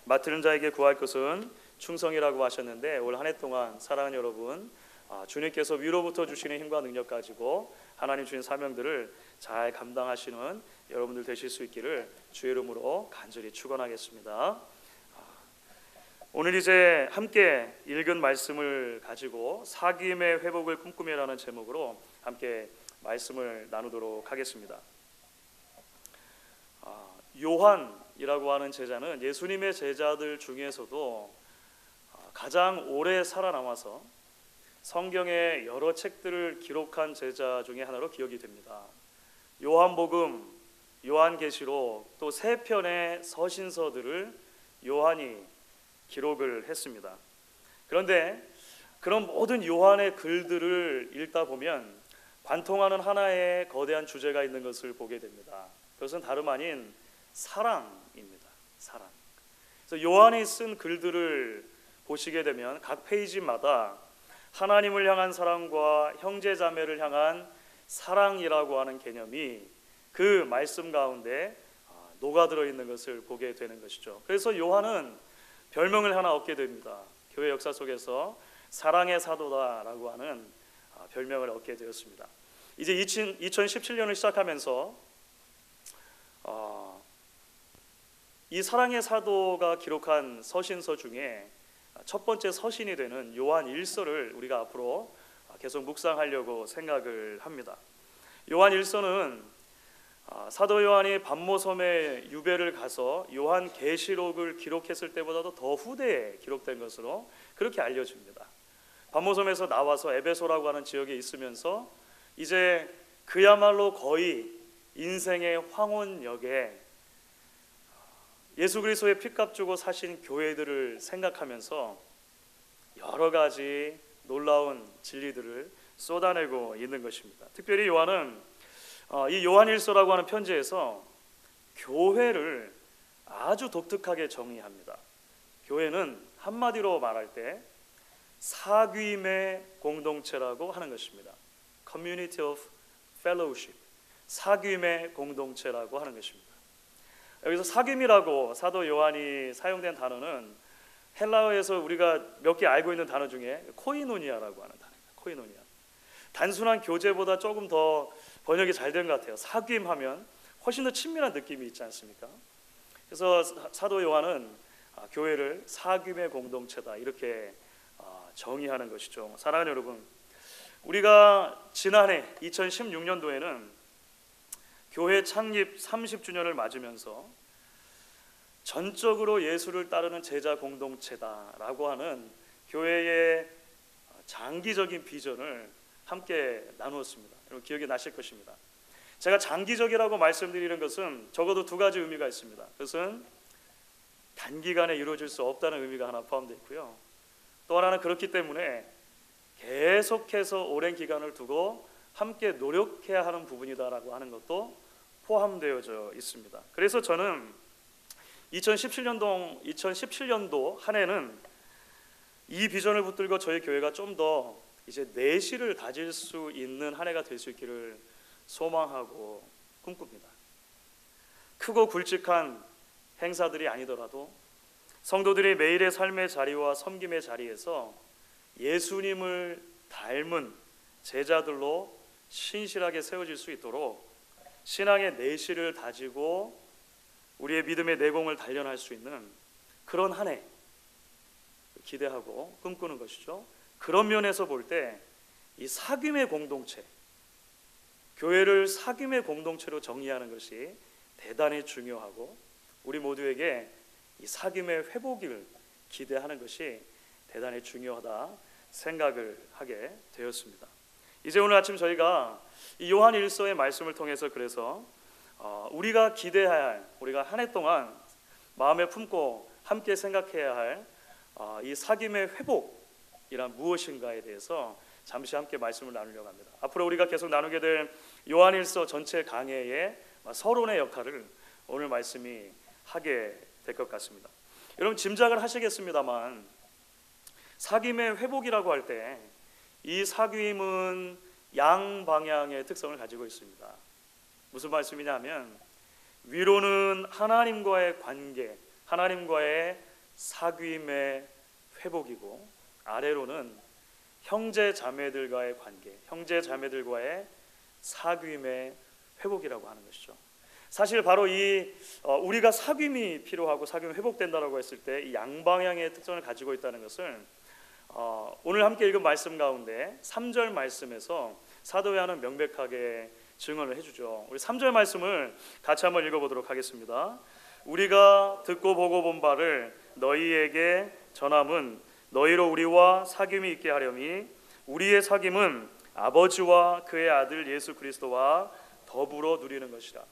맡은 자에게 구할 것은 충성이라고 하셨는데, 올 한 해 동안 사랑하는 여러분, 주님께서 위로부터 주시는 힘과 능력 가지고 하나님 주신 사명들을 잘 감당하시는 여러분들 되실 수 있기를 주의 이름으로 간절히 축원하겠습니다. 오늘 이제 함께 읽은 말씀을 가지고 사귐의 회복을 꿈꾸며라는 제목으로 함께 말씀을 나누도록 하겠습니다. 요한이라고 하는 제자는 예수님의 제자들 중에서도 가장 오래 살아남아서 성경의 여러 책들을 기록한 제자 중에 하나로 기억이 됩니다. 요한복음, 요한계시록, 또 3편의 서신서들을 요한이 기록을 했습니다. 그런데 그런 모든 요한의 글들을 읽다 보면 관통하는 하나의 거대한 주제가 있는 것을 보게 됩니다. 그것은 다름 아닌 사랑입니다. 사랑. 그래서 요한이 쓴 글들을 보시게 되면 각 페이지마다 하나님을 향한 사랑과 형제자매를 향한 사랑이라고 하는 개념이 그 말씀 가운데 녹아들어 있는 것을 보게 되는 것이죠. 그래서 요한은 별명을 하나 얻게 됩니다. 교회 역사 속에서 사랑의 사도다라고 하는 별명을 얻게 되었습니다. 이제 2017년을 시작하면서 이 사랑의 사도가 기록한 서신서 중에 첫 번째 서신이 되는 요한 1서를 우리가 앞으로 계속 묵상하려고 생각을 합니다. 요한 1서는 사도 요한이 반모섬에 유배를 가서 요한 계시록을 기록했을 때보다도 더 후대에 기록된 것으로 그렇게 알려집니다. 반모섬에서 나와서 에베소라고 하는 지역에 있으면서 이제 그야말로 거의 인생의 황혼역에 예수 그리스도의 피값 주고 사신 교회들을 생각하면서 여러 가지 놀라운 진리들을 쏟아내고 있는 것입니다. 특별히 요한은 이 요한일서라고 하는 편지에서 교회를 아주 독특하게 정의합니다. 교회는 한마디로 말할 때 사귐의 공동체라고 하는 것입니다. Community of Fellowship, 사귐의 공동체라고 하는 것입니다. 여기서 사귐이라고 사도 요한이 사용된 단어는 헬라어에서 우리가 몇 개 알고 있는 단어 중에 코이노니아라고 하는 단어입니다. 코이노니아. 단순한 교제보다 조금 더 번역이 잘 된 것 같아요. 사귐하면 훨씬 더 친밀한 느낌이 있지 않습니까? 그래서 사도 요한은 교회를 사귐의 공동체다 이렇게 정의하는 것이죠. 사랑하는 여러분, 우리가 지난해 2016년도에는 교회 창립 30주년을 맞으면서 전적으로 예수를 따르는 제자 공동체다라고 하는 교회의 장기적인 비전을 함께 나누었습니다. 여러분 기억이 나실 것입니다. 제가 장기적이라고 말씀드리는 것은 적어도 두 가지 의미가 있습니다. 그것은 단기간에 이루어질 수 없다는 의미가 하나 포함되어 있고요. 또 하나는 그렇기 때문에 계속해서 오랜 기간을 두고 함께 노력해야 하는 부분이다라고 하는 것도 포함되어져 있습니다. 그래서 저는 2017년도 한 해는 이 비전을 붙들고 저희 교회가 좀 더 이제 내실을 다질 수 있는 한 해가 될 수 있기를 소망하고 꿈꿉니다. 크고 굵직한 행사들이 아니더라도 성도들이 매일의 삶의 자리와 섬김의 자리에서 예수님을 닮은 제자들로 신실하게 세워질 수 있도록 신앙의 내실을 다지고 우리의 믿음의 내공을 단련할 수 있는 그런 한 해 기대하고 꿈꾸는 것이죠. 그런 면에서 볼 때 이 사귐의 공동체, 교회를 사귐의 공동체로 정의하는 것이 대단히 중요하고 우리 모두에게 이 사귐의 회복을 기대하는 것이 대단히 중요하다 생각을 하게 되었습니다. 이제 오늘 아침 저희가 이 요한 1서의 말씀을 통해서 그래서 우리가 기대해야 할, 우리가 한 해 동안 마음에 품고 함께 생각해야 할 이 사귐의 회복이란 무엇인가에 대해서 잠시 함께 말씀을 나누려고 합니다. 앞으로 우리가 계속 나누게 될 요한 1서 전체 강해의 서론의 역할을 오늘 말씀이 하게 될 것 같습니다. 여러분 짐작을 하시겠습니다만 사귐의 회복이라고 할 때 이 사귐은 양방향의 특성을 가지고 있습니다. 무슨 말씀이냐면 위로는 하나님과의 관계, 하나님과의 사귐의 회복이고, 아래로는 형제 자매들과의 관계, 형제 자매들과의 사귐의 회복이라고 하는 것이죠. 사실 바로 이 우리가 사귐이 필요하고 사귐이 회복된다라고 했을 때 이 양방향의 특성을 가지고 있다는 것을 오늘 함께 읽은 말씀 가운데 3절 말씀에서 사도 요한은 명백하게 증언을 해주죠. 우리 3절 말씀을 같이 한번 읽어보도록 하겠습니다. 우리가 듣고 보고 본 바를 너희에게 전함은 너희로 우리와 사귐이 있게 하려니 우리의 사귐은 아버지와 그의 아들 예수 그리스도와 더불어 누리는 것이라.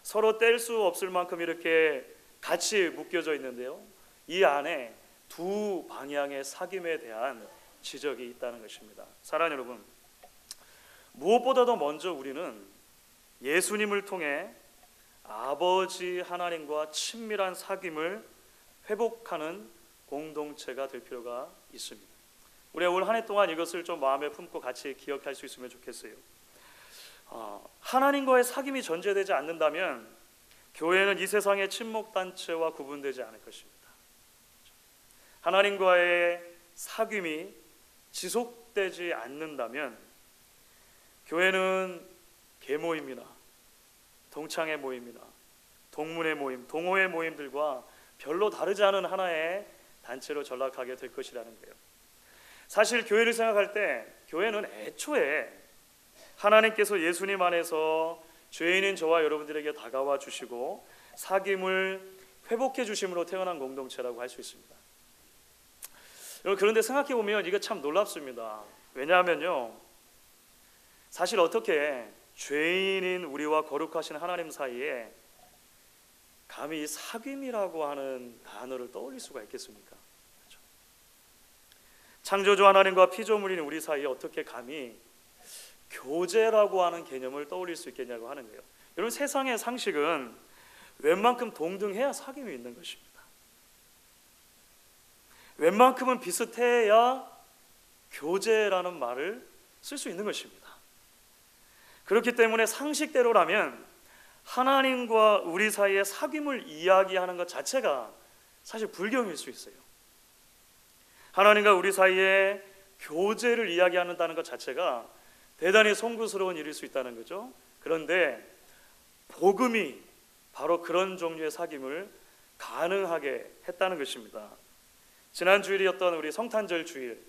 서로 뗄 수 없을 만큼 이렇게 같이 묶여져 있는데요, 이 안에 두 방향의 사귐에 대한 지적이 있다는 것입니다. 사랑하는 여러분, 무엇보다도 먼저 우리는 예수님을 통해 아버지 하나님과 친밀한 사귐을 회복하는 공동체가 될 필요가 있습니다. 우리 올 한 해 동안 이것을 좀 마음에 품고 같이 기억할 수 있으면 좋겠어요. 하나님과의 사귐이 전제되지 않는다면 교회는 이 세상의 친목단체와 구분되지 않을 것입니다. 하나님과의 사귐이 지속되지 않는다면 교회는 계모임이나 동창회 모임이나 동문회 모임, 동호회 모임들과 별로 다르지 않은 하나의 단체로 전락하게 될 것이라는 거예요. 사실 교회를 생각할 때 교회는 애초에 하나님께서 예수님 안에서 죄인인 저와 여러분들에게 다가와 주시고 사귐을 회복해 주심으로 태어난 공동체라고 할 수 있습니다. 그런데 생각해 보면 이게 참 놀랍습니다. 왜냐하면요, 사실 어떻게 죄인인 우리와 거룩하신 하나님 사이에 감히 사귐이라고 하는 단어를 떠올릴 수가 있겠습니까? 그렇죠? 창조주 하나님과 피조물인 우리 사이에 어떻게 감히 교제라고 하는 개념을 떠올릴 수 있겠냐고 하는 거예요. 여러분, 세상의 상식은 웬만큼 동등해야 사귐이 있는 것입니다. 웬만큼은 비슷해야 교제라는 말을 쓸 수 있는 것입니다. 그렇기 때문에 상식대로라면 하나님과 우리 사이의 사귐을 이야기하는 것 자체가 사실 불경일 수 있어요. 하나님과 우리 사이의 교제를 이야기한다는 것 자체가 대단히 송구스러운 일일 수 있다는 거죠. 그런데 복음이 바로 그런 종류의 사귐을 가능하게 했다는 것입니다. 지난 주일이었던 우리 성탄절 주일,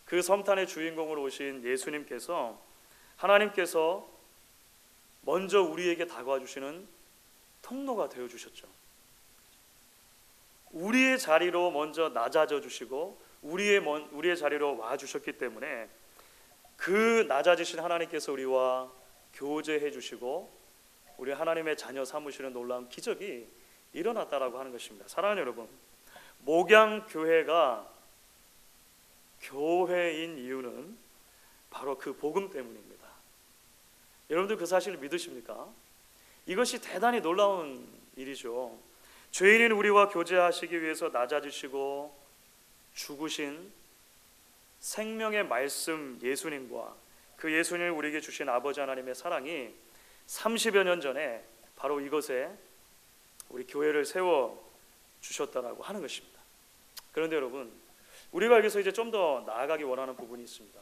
그 성탄의 주인공으로 오신 예수님께서, 하나님께서 먼저 우리에게 다가와 주시는 통로가 되어 주셨죠. 우리의 자리로 먼저 낮아져 주시고 우리의 자리로 와 주셨기 때문에 그 낮아지신 하나님께서 우리와 교제해 주시고 우리 하나님의 자녀 삼으시는 놀라운 기적이 일어났다라고 하는 것입니다. 사랑하는 여러분, 목양교회가 교회인 이유는 바로 그 복음 때문입니다. 여러분들 그 사실을 믿으십니까? 이것이 대단히 놀라운 일이죠. 죄인인 우리와 교제하시기 위해서 낮아지시고 죽으신 생명의 말씀 예수님과 그 예수님을 우리에게 주신 아버지 하나님의 사랑이 30여 년 전에 바로 이것에 우리 교회를 세워 주셨다라고 하는 것입니다. 그런데 여러분, 우리가 여기서 이제 좀 더 나아가기 원하는 부분이 있습니다.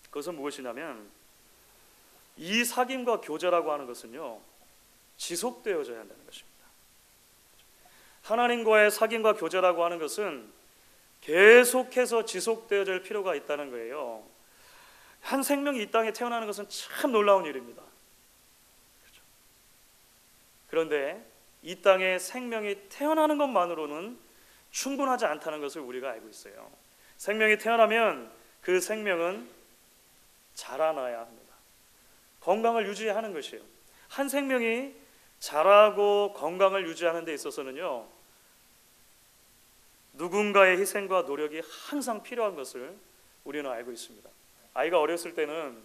그것은 무엇이냐면 이 사귐과 교제라고 하는 것은요, 지속되어져야 한다는 것입니다. 하나님과의 사귐과 교제라고 하는 것은 계속해서 지속되어질 필요가 있다는 거예요. 한 생명이 이 땅에 태어나는 것은 참 놀라운 일입니다. 그렇죠? 그런데 이 땅에 생명이 태어나는 것만으로는 충분하지 않다는 것을 우리가 알고 있어요. 생명이 태어나면 그 생명은 자라나야 합니다. 건강을 유지하는 것이에요. 한 생명이 자라고 건강을 유지하는 데 있어서는요, 누군가의 희생과 노력이 항상 필요한 것을 우리는 알고 있습니다. 아이가 어렸을 때는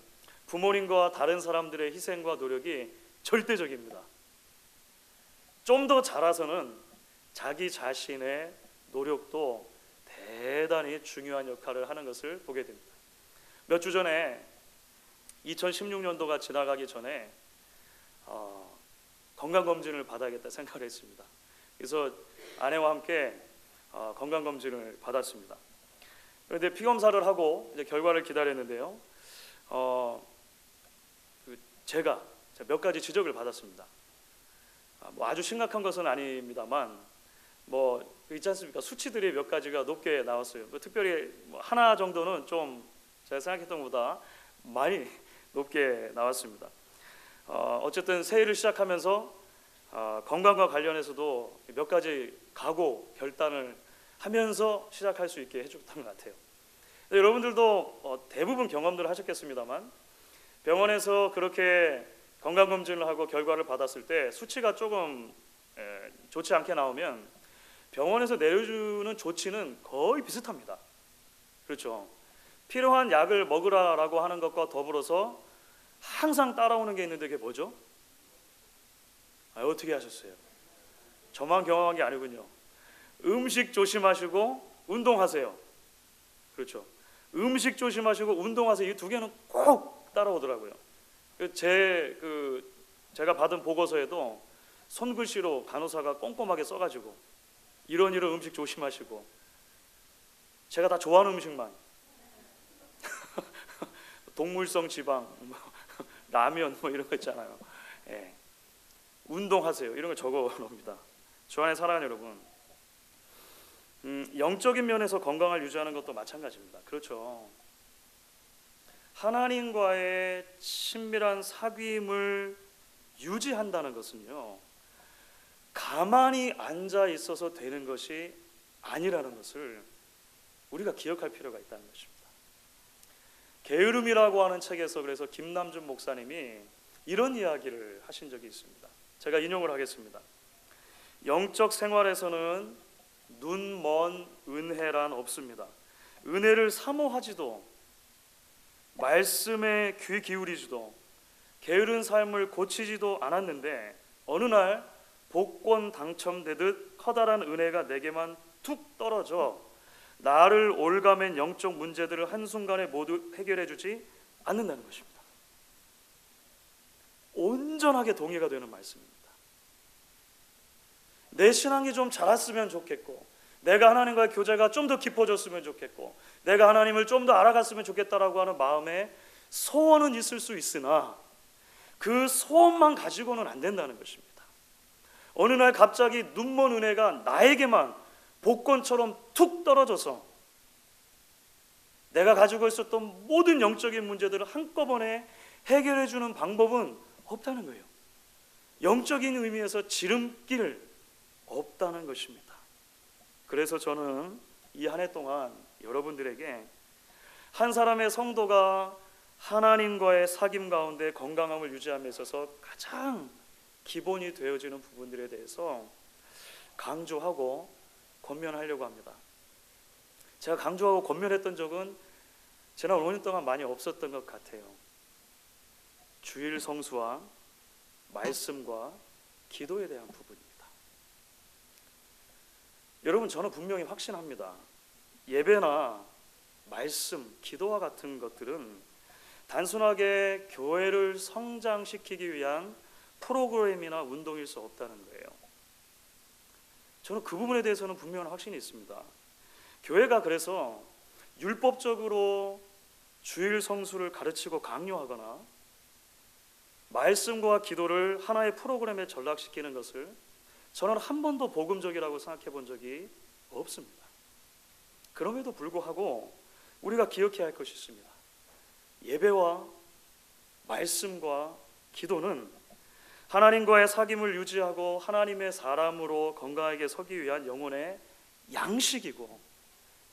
부모님과 다른 사람들의 희생과 노력이 절대적입니다. 좀 더 자라서는 자기 자신의 노력도 대단히 중요한 역할을 하는 것을 보게 됩니다. 몇 주 전에 2016년도가 지나가기 전에 건강검진을 받아야겠다 생각을 했습니다. 그래서 아내와 함께 건강검진을 받았습니다. 그런데 피검사를 하고 이제 결과를 기다렸는데요. 제가 몇 가지 지적을 받았습니다. 뭐 아주 심각한 것은 아닙니다만 뭐 있지 않습니까? 수치들이 몇 가지가 높게 나왔어요. 뭐 특별히 뭐 하나 정도는 좀 제가 생각했던 것보다 많이 높게 나왔습니다. 어쨌든 새해를 시작하면서 건강과 관련해서도 몇 가지 각오, 결단을 하면서 시작할 수 있게 해줬던 것 같아요. 여러분들도 대부분 경험들을 하셨겠습니다만 병원에서 그렇게 건강검진을 하고 결과를 받았을 때 수치가 조금 좋지 않게 나오면 병원에서 내려주는 조치는 거의 비슷합니다. 그렇죠? 필요한 약을 먹으라라고 하는 것과 더불어서 항상 따라오는 게 있는데 그게 뭐죠? 어떻게 하셨어요? 저만 경험한 게 아니군요. 음식 조심하시고 운동하세요. 그렇죠? 음식 조심하시고 운동하세요. 이 두 개는 꼭 따라오더라고요. 제가 받은 보고서에도 손글씨로 간호사가 꼼꼼하게 써가지고 이런 음식 조심하시고, 제가 다 좋아하는 음식만 동물성 지방, 라면 뭐 이런 거 있잖아요. 예. 운동하세요. 이런 거 적어 놓습니다. 주안의 사랑하는 여러분, 영적인 면에서 건강을 유지하는 것도 마찬가지입니다. 그렇죠. 하나님과의 친밀한 사귐을 유지한다는 것은요, 가만히 앉아 있어서 되는 것이 아니라는 것을 우리가 기억할 필요가 있다는 것입니다. 게으름이라고 하는 책에서 그래서 김남준 목사님이 이런 이야기를 하신 적이 있습니다. 제가 인용을 하겠습니다. 영적 생활에서는 눈 먼 은혜란 없습니다. 은혜를 사모하지도 말씀에 귀 기울이지도 게으른 삶을 고치지도 않았는데 어느 날 복권 당첨되듯 커다란 은혜가 내게만 툭 떨어져 나를 올가맨 영적 문제들을 한순간에 모두 해결해 주지 않는다는 것입니다. 온전하게 동의가 되는 말씀입니다. 내 신앙이 좀 자랐으면 좋겠고, 내가 하나님과의 교제가 좀 더 깊어졌으면 좋겠고, 내가 하나님을 좀 더 알아갔으면 좋겠다라고 하는 마음에 소원은 있을 수 있으나 그 소원만 가지고는 안 된다는 것입니다. 어느 날 갑자기 눈먼 은혜가 나에게만 복권처럼 툭 떨어져서 내가 가지고 있었던 모든 영적인 문제들을 한꺼번에 해결해 주는 방법은 없다는 거예요. 영적인 의미에서 지름길 없다는 것입니다. 그래서 저는 이 한 해 동안 여러분들에게 한 사람의 성도가 하나님과의 사귐 가운데 건강함을 유지함에 있어서 가장 기본이 되어지는 부분들에 대해서 강조하고 권면하려고 합니다. 제가 강조하고 권면했던 적은 지난 5년 동안 많이 없었던 것 같아요. 주일 성수와 말씀과 기도에 대한 부분입니다. 여러분, 저는 분명히 확신합니다. 예배나 말씀, 기도와 같은 것들은 단순하게 교회를 성장시키기 위한 프로그램이나 운동일 수 없다는 거예요. 저는 그 부분에 대해서는 분명한 확신이 있습니다. 교회가 그래서 율법적으로 주일 성수를 가르치고 강요하거나 말씀과 기도를 하나의 프로그램에 전락시키는 것을 저는 한 번도 복음적이라고 생각해 본 적이 없습니다. 그럼에도 불구하고 우리가 기억해야 할 것이 있습니다. 예배와 말씀과 기도는 하나님과의 사귐을 유지하고 하나님의 사람으로 건강하게 서기 위한 영혼의 양식이고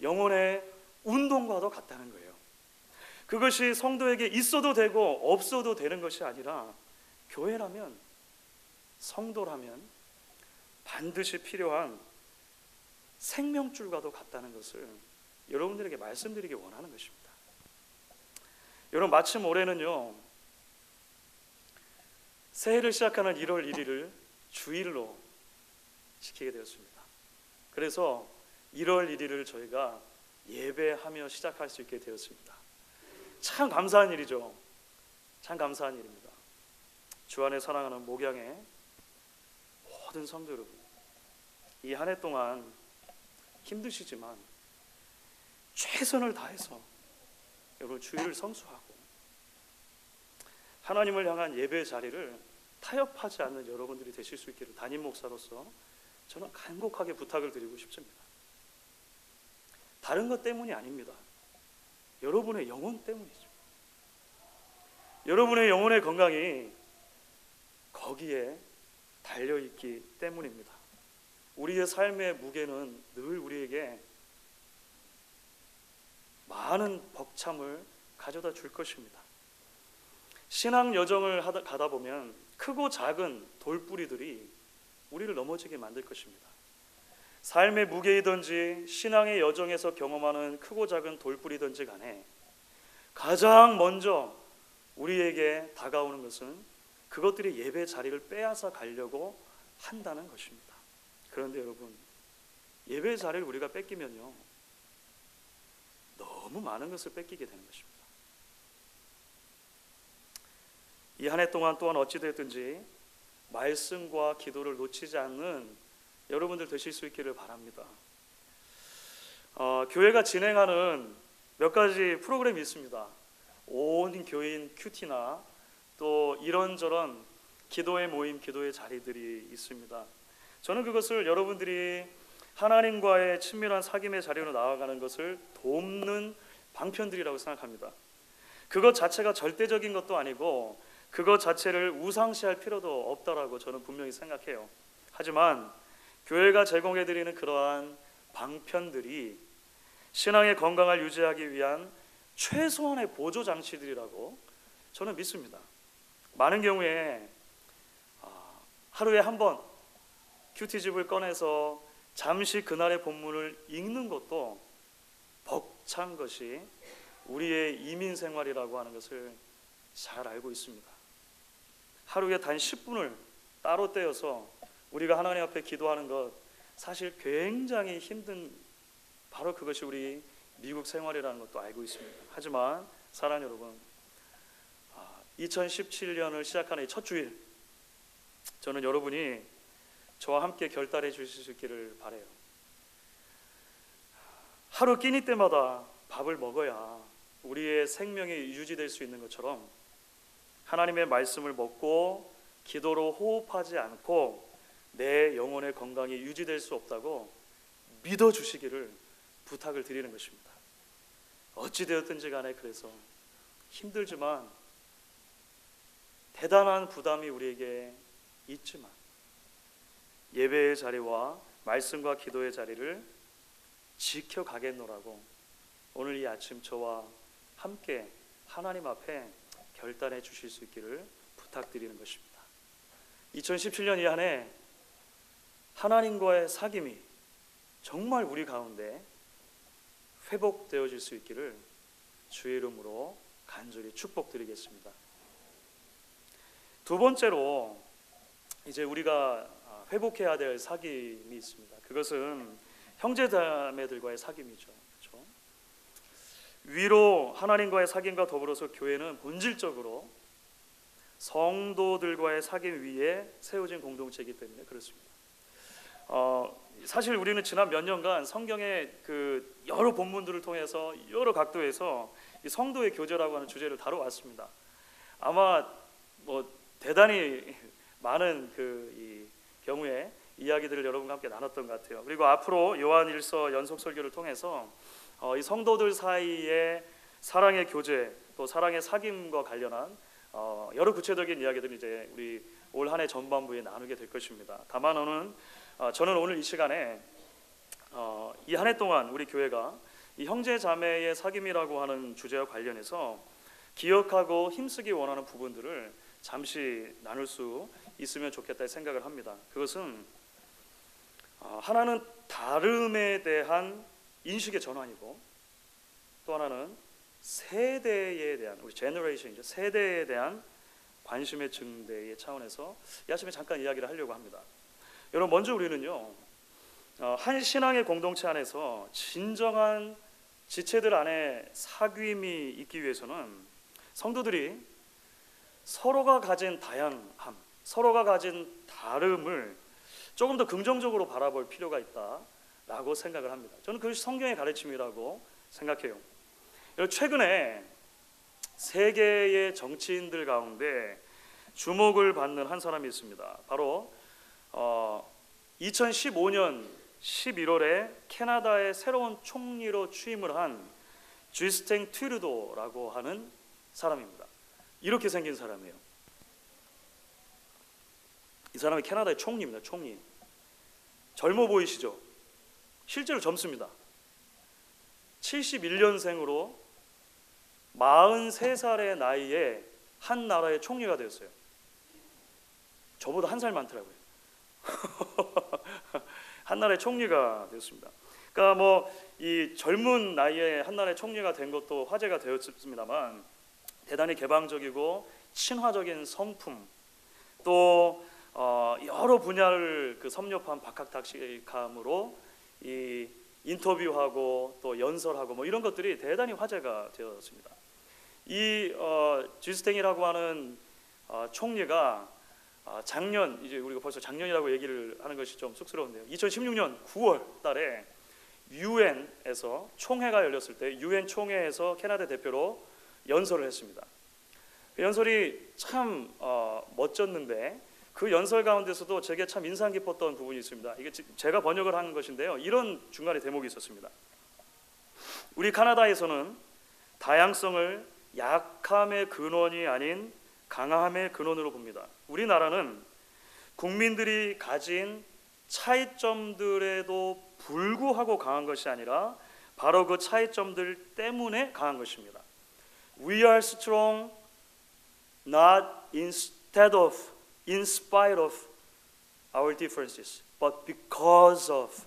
영혼의 운동과도 같다는 거예요. 그것이 성도에게 있어도 되고 없어도 되는 것이 아니라 교회라면, 성도라면 반드시 필요한 생명줄과도 같다는 것을 여러분들에게 말씀드리기 원하는 것입니다. 여러분, 마침 올해는요, 새해를 시작하는 1월 1일을 주일로 지키게 되었습니다. 그래서 1월 1일을 저희가 예배하며 시작할 수 있게 되었습니다. 참 감사한 일이죠. 참 감사한 일입니다. 주 안에 사랑하는 목양의 모든 성도 여러분, 이 한 해 동안 힘드시지만 최선을 다해서 여러분 주일을 성수하고 하나님을 향한 예배 자리를 타협하지 않는 여러분들이 되실 수 있기를 담임 목사로서 저는 간곡하게 부탁을 드리고 싶습니다. 다른 것 때문이 아닙니다. 여러분의 영혼 때문이죠. 여러분의 영혼의 건강이 거기에 달려있기 때문입니다. 우리의 삶의 무게는 늘 우리에게 많은 벅참을 가져다 줄 것입니다. 신앙 여정을 가다 보면 크고 작은 돌뿌리들이 우리를 넘어지게 만들 것입니다. 삶의 무게이든지 신앙의 여정에서 경험하는 크고 작은 돌뿌리든지 간에 가장 먼저 우리에게 다가오는 것은 그것들이 예배 자리를 빼앗아 가려고 한다는 것입니다. 그런데 여러분, 예배 자리를 우리가 뺏기면요, 너무 많은 것을 뺏기게 되는 것입니다. 이 한 해 동안 또한 어찌됐든지 말씀과 기도를 놓치지 않는 여러분들 되실 수 있기를 바랍니다. 교회가 진행하는 몇 가지 프로그램이 있습니다. 온 교인 큐티나 또 이런저런 기도의 모임, 기도의 자리들이 있습니다. 저는 그것을 여러분들이 하나님과의 친밀한 사귐의 자리로 나아가는 것을 돕는 방편들이라고 생각합니다. 그것 자체가 절대적인 것도 아니고 그것 자체를 우상시할 필요도 없다라고 저는 분명히 생각해요. 하지만 교회가 제공해드리는 그러한 방편들이 신앙의 건강을 유지하기 위한 최소한의 보조 장치들이라고 저는 믿습니다. 많은 경우에 하루에 한 번 큐티집을 꺼내서 잠시 그날의 본문을 읽는 것도 벅찬 것이 우리의 이민 생활이라고 하는 것을 잘 알고 있습니다. 하루에 단 10분을 따로 떼어서 우리가 하나님 앞에 기도하는 것, 사실 굉장히 힘든, 바로 그것이 우리 미국 생활이라는 것도 알고 있습니다. 하지만 사랑하는 여러분, 2017년을 시작하는 이 첫 주일, 저는 여러분이 저와 함께 결단해 주실 수 있기를 바라요. 하루 끼니 때마다 밥을 먹어야 우리의 생명이 유지될 수 있는 것처럼 하나님의 말씀을 먹고 기도로 호흡하지 않고 내 영혼의 건강이 유지될 수 없다고 믿어주시기를 부탁을 드리는 것입니다. 어찌되었든지 간에 그래서 힘들지만 대단한 부담이 우리에게 있지만 예배의 자리와 말씀과 기도의 자리를 지켜가겠노라고 오늘 이 아침 저와 함께 하나님 앞에 결단해 주실 수 있기를 부탁드리는 것입니다. 2017년 이 한 해 하나님과의 사귐이 정말 우리 가운데 회복되어질 수 있기를 주의 이름으로 간절히 축복드리겠습니다. 두 번째로 이제 우리가 회복해야 될 사귐이 있습니다. 그것은 형제자매들과의 사귐이죠. 그렇죠? 위로 하나님과의 사귐과 더불어서 교회는 본질적으로 성도들과의 사귐 위에 세워진 공동체이기 때문에 그렇습니다. 사실 우리는 지난 몇 년간 성경의 그 여러 본문들을 통해서 여러 각도에서 이 성도의 교제라고 하는 주제를 다뤄왔습니다. 아마 대단히 많은 이 경우에 이야기들을 여러분과 함께 나눴던 것 같아요. 그리고 앞으로 요한일서 연속 설교를 통해서 이 성도들 사이의 사랑의 교제 또 사랑의 사귐과 관련한 여러 구체적인 이야기들을 이제 우리 올 한 해 전반부에 나누게 될 것입니다. 다만 저는 오늘 이 시간에 이 한 해 동안 우리 교회가 이 형제 자매의 사귐이라고 하는 주제와 관련해서 기억하고 힘쓰기 원하는 부분들을 잠시 나눌 수 있으면 좋겠다 생각을 합니다. 그것은 하나는 다름에 대한 인식의 전환이고 또 하나는 세대에 대한 우리 제너레이션이죠. 세대에 대한 관심의 증대의 차원에서 이 아침에 잠깐 이야기를 하려고 합니다. 여러분 먼저 우리는요 한 신앙의 공동체 안에서 진정한 지체들 안에 사귐이 있기 위해서는 성도들이 서로가 가진 다양함, 서로가 가진 다름을 조금 더 긍정적으로 바라볼 필요가 있다. 라고 생각을 합니다. 저는 그것이 성경의 가르침이라고 생각해요. 최근에 세계의 정치인들 가운데 주목을 받는 한 사람이 있습니다. 바로 2015년 11월에 캐나다의 새로운 총리로 취임을 한 주스틴 트루도라고 하는 사람입니다. 이렇게 생긴 사람이에요. 이 사람이 캐나다의 총리입니다. 총리. 젊어 보이시죠? 실제로 젊습니다. 71년생으로 43살의 나이에 한 나라의 총리가 되었어요. 저보다 한 살 많더라고요. 한 나라의 총리가 되었습니다. 그러니까 이 젊은 나이에 한 나라의 총리가 된 것도 화제가 되었습니다만, 대단히 개방적이고 친화적인 성품, 또 여러 분야를 섭렵한 박학다식함으로 이 인터뷰하고 또 연설하고 이런 것들이 대단히 화제가 되었습니다. 이 주스탱이라고 하는 총리가 작년, 이제 우리가 벌써 작년이라고 얘기를 하는 것이 좀 쑥스러운데요, 2016년 9월 달에 유엔에서 총회가 열렸을 때 유엔 총회에서 캐나다 대표로 연설을 했습니다. 그 연설이 참 멋졌는데, 그 연설 가운데서도 제게 참 인상 깊었던 부분이 있습니다. 이게 제가 번역을 한 것인데요, 이런 중간에 대목이 있었습니다. 우리 카나다에서는 다양성을 약함의 근원이 아닌 강함의 근원으로 봅니다. 우리나라는 국민들이 가진 차이점들에도 불구하고 강한 것이 아니라 바로 그 차이점들 때문에 강한 것입니다. We are strong not instead of, in spite of our differences, but because of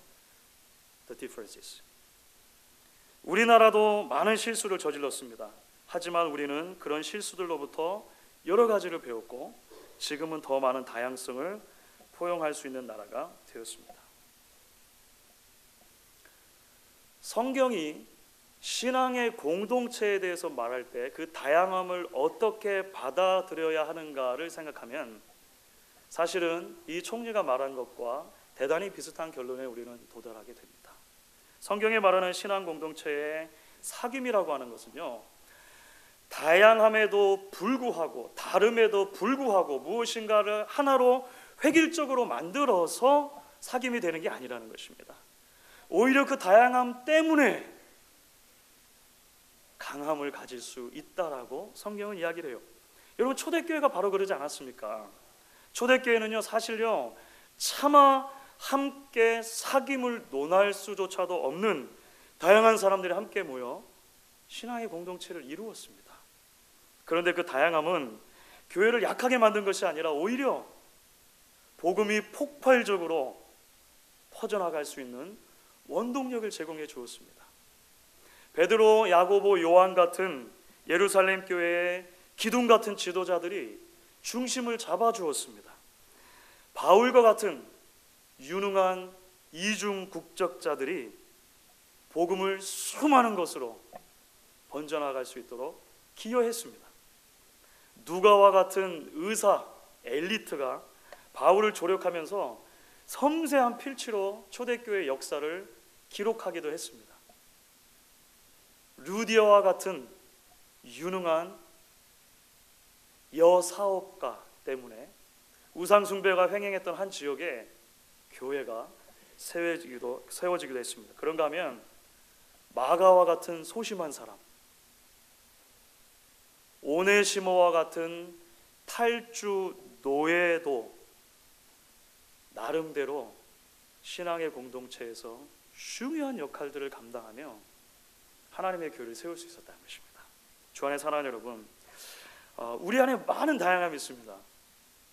the differences. 우리나라도 많은 실수를 저질렀습니다. 하지만 우리는 그런 실수들로부터 여러 가지를 배웠고 지금은 더 많은 다양성을 포용할 수 있는 나라가 되었습니다. 성경이 신앙의 공동체에 대해서 말할 때 그 다양함을 어떻게 받아들여야 하는가를 생각하면 사실은 이 총리가 말한 것과 대단히 비슷한 결론에 우리는 도달하게 됩니다. 성경에 말하는 신앙 공동체의 사귐이라고 하는 것은요, 다양함에도 불구하고 다름에도 불구하고 무엇인가를 하나로 획일적으로 만들어서 사귐이 되는 게 아니라는 것입니다. 오히려 그 다양함 때문에 강함을 가질 수 있다라고 성경은 이야기를 해요. 여러분, 초대교회가 바로 그러지 않았습니까? 초대교회는요, 사실요, 차마 함께 사귐을 논할 수조차도 없는 다양한 사람들이 함께 모여 신앙의 공동체를 이루었습니다. 그런데 그 다양함은 교회를 약하게 만든 것이 아니라 오히려 복음이 폭발적으로 퍼져나갈 수 있는 원동력을 제공해 주었습니다. 베드로, 야고보, 요한 같은 예루살렘 교회의 기둥 같은 지도자들이 중심을 잡아 주었습니다. 바울과 같은 유능한 이중 국적자들이 복음을 수많은 것으로 번져나갈 수 있도록 기여했습니다. 누가와 같은 의사 엘리트가 바울을 조력하면서 섬세한 필치로 초대교회 역사를 기록하기도 했습니다. 루디어와 같은 유능한 여사업가 때문에 우상숭배가 횡행했던 한 지역에 교회가 세워지기도 했습니다. 그런가 하면 마가와 같은 소심한 사람, 오네시모와 같은 탈주 노예도 나름대로 신앙의 공동체에서 중요한 역할들을 감당하며 하나님의 교회를 세울 수 있었다는 것입니다. 주안의 사랑하는 여러분, 우리 안에 많은 다양함이 있습니다.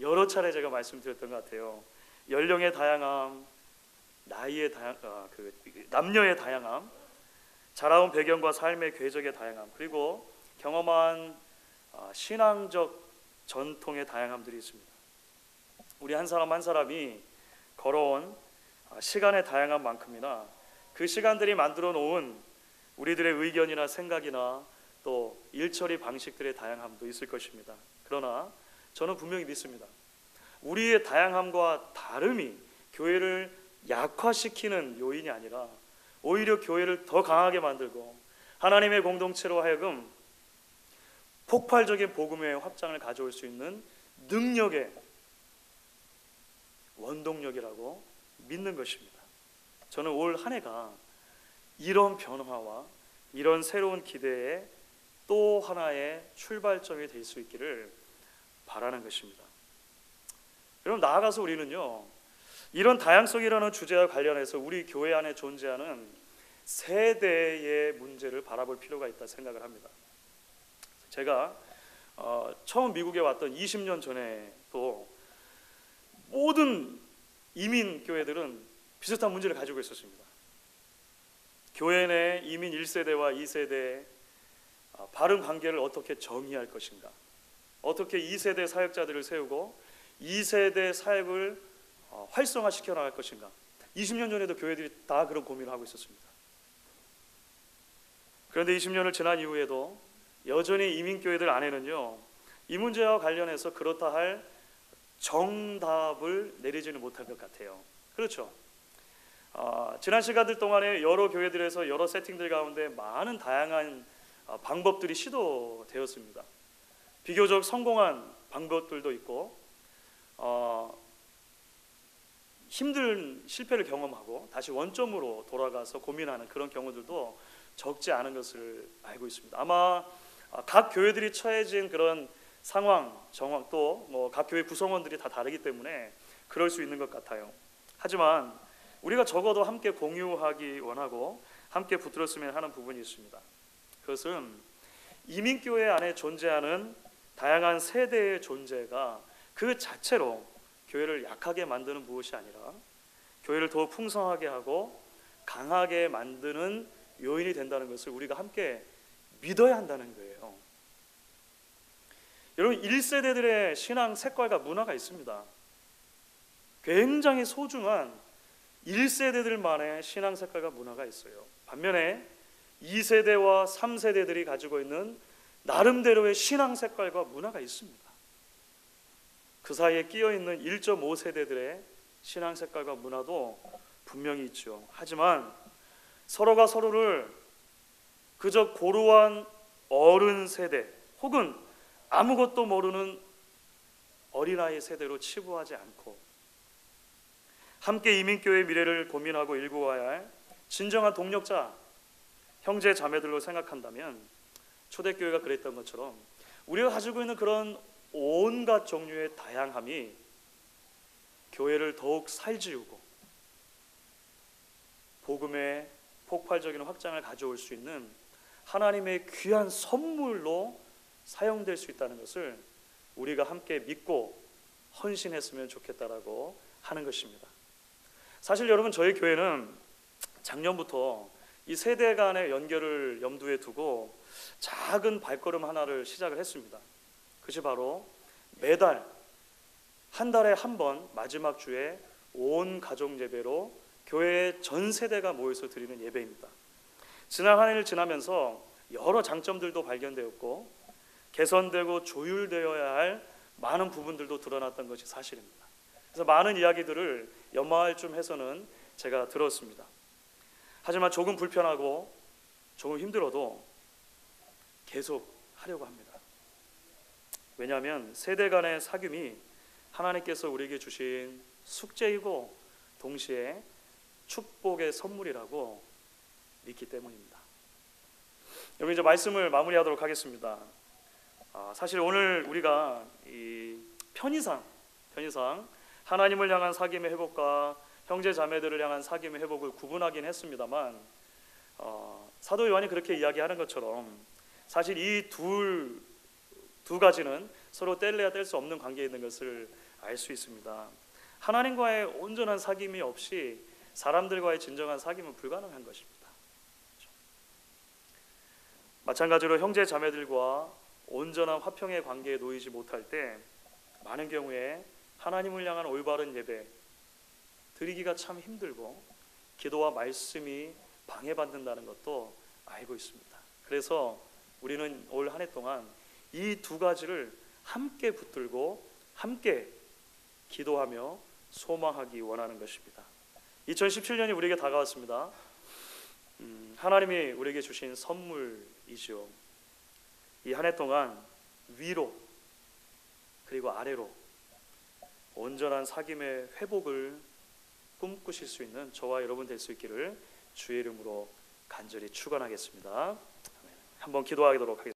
여러 차례 제가 말씀드렸던 것 같아요. 연령의 다양함, 나이의 남녀의 다양함, 자라온 배경과 삶의 궤적의 다양함, 그리고 경험한 신앙적 전통의 다양함들이 있습니다. 우리 한 사람 한 사람이 걸어온 시간의 다양함만큼이나 그 시간들이 만들어 놓은 우리들의 의견이나 생각이나 또 일처리 방식들의 다양함도 있을 것입니다. 그러나 저는 분명히 믿습니다. 우리의 다양함과 다름이 교회를 약화시키는 요인이 아니라 오히려 교회를 더 강하게 만들고 하나님의 공동체로 하여금 폭발적인 복음의 확장을 가져올 수 있는 능력의 원동력이라고 믿는 것입니다. 저는 올 한 해가 이런 변화와 이런 새로운 기대의 또 하나의 출발점이 될 수 있기를 바라는 것입니다. 여러분, 나아가서 우리는요, 이런 다양성이라는 주제와 관련해서 우리 교회 안에 존재하는 세대의 문제를 바라볼 필요가 있다 생각을 합니다. 제가 처음 미국에 왔던 20년 전에도 모든 이민 교회들은 비슷한 문제를 가지고 있었습니다. 교회 내 이민 1세대와 2세대의 바른 관계를 어떻게 정의할 것인가, 어떻게 2세대 사역자들을 세우고 2세대 사역을 활성화시켜 나갈 것인가. 20년 전에도 교회들이 다 그런 고민을 하고 있었습니다. 그런데 20년을 지난 이후에도 여전히 이민교회들 안에는요, 이 문제와 관련해서 그렇다 할 정답을 내리지는 못할 것 같아요. 그렇죠? 지난 시간들 동안에 여러 교회들에서 여러 세팅들 가운데 많은 다양한 방법들이 시도되었습니다. 비교적 성공한 방법들도 있고 힘든 실패를 경험하고 다시 원점으로 돌아가서 고민하는 그런 경우들도 적지 않은 것을 알고 있습니다. 아마 각 교회들이 처해진 그런 상황, 정황, 또 각 교회 구성원들이 다 다르기 때문에 그럴 수 있는 것 같아요. 하지만 우리가 적어도 함께 공유하기 원하고 함께 붙들었으면 하는 부분이 있습니다. 그것은 이민교회 안에 존재하는 다양한 세대의 존재가 그 자체로 교회를 약하게 만드는 무엇이 아니라 교회를 더 풍성하게 하고 강하게 만드는 요인이 된다는 것을 우리가 함께 믿어야 한다는 거예요. 여러분, 1세대들의 신앙 색깔과 문화가 있습니다. 굉장히 소중한 1세대들만의 신앙 색깔과 문화가 있어요. 반면에 2세대와 3세대들이 가지고 있는 나름대로의 신앙 색깔과 문화가 있습니다. 그 사이에 끼어있는 1.5세대들의 신앙 색깔과 문화도 분명히 있죠. 하지만 서로가 서로를 그저 고루한 어른 세대 혹은 아무것도 모르는 어린아이 세대로 치부하지 않고 함께 이민교회의 미래를 고민하고 일구어야 할 진정한 동력자, 형제 자매들로 생각한다면 초대교회가 그랬던 것처럼 우리가 가지고 있는 그런 온갖 종류의 다양함이 교회를 더욱 살지우고 복음의 폭발적인 확장을 가져올 수 있는 하나님의 귀한 선물로 사용될 수 있다는 것을 우리가 함께 믿고 헌신했으면 좋겠다라고 하는 것입니다. 사실 여러분, 저희 교회는 작년부터 이 세대 간의 연결을 염두에 두고 작은 발걸음 하나를 시작을 했습니다. 그것이 바로 매달 한 달에 한 번 마지막 주에 온 가족 예배로 교회의 전 세대가 모여서 드리는 예배입니다. 지난 한 해를 지나면서 여러 장점들도 발견되었고 개선되고 조율되어야 할 많은 부분들도 드러났던 것이 사실입니다. 그래서 많은 이야기들을 연말쯤 해서는 제가 들었습니다. 하지만 조금 불편하고 조금 힘들어도 계속 하려고 합니다. 왜냐하면 세대 간의 사귐이 하나님께서 우리에게 주신 숙제이고 동시에 축복의 선물이라고 믿기 때문입니다. 여러분, 이제 말씀을 마무리하도록 하겠습니다. 사실 오늘 우리가 이 편의상 하나님을 향한 사귐의 회복과 형제 자매들을 향한 사귐의 회복을 구분하긴 했습니다만 사도 요한이 그렇게 이야기하는 것처럼 사실 이 두 가지는 서로 뗄래야 뗄 수 없는 관계에 있는 것을 알 수 있습니다. 하나님과의 온전한 사귐이 없이 사람들과의 진정한 사귐은 불가능한 것입니다. 그렇죠? 마찬가지로 형제 자매들과 온전한 화평의 관계에 놓이지 못할 때 많은 경우에 하나님을 향한 올바른 예배 드리기가 참 힘들고 기도와 말씀이 방해받는다는 것도 알고 있습니다. 그래서 우리는 올 한 해 동안 이 두 가지를 함께 붙들고 함께 기도하며 소망하기 원하는 것입니다. 2017년이 우리에게 다가왔습니다. 하나님이 우리에게 주신 선물이죠. 이 한 해 동안 위로 그리고 아래로 온전한 사귐의 회복을 꿈꾸실 수 있는 저와 여러분 될 수 있기를 주의 이름으로 간절히 축원하겠습니다. 한번 기도하도록 하겠습니다.